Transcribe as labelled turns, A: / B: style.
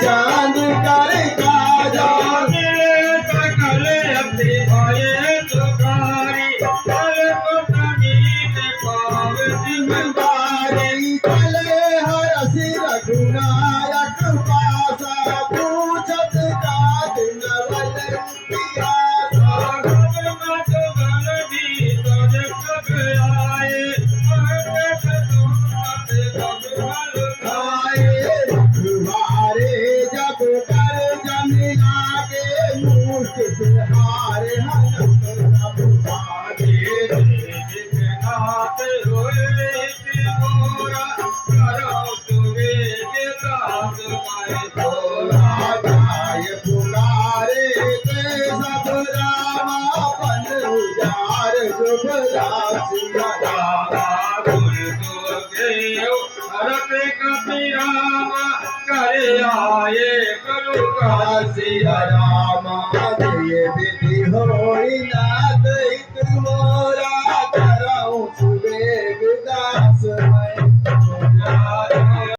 A: चांद कर काजा
B: सकल अपनी भाई तुकारी कल पतनी में पाव
A: जिम्मेदारी चले हर सिर रघुनायक पासा पूछत का दिन तुम्हारे जब कर जमीना के मुश्त हारे पुकारे ते सब रामा बन उजार जुबरा
B: आए करो
A: सिया रामा ये विधि होई नाथ इत मोरा कराऊं सुबह विदास मैं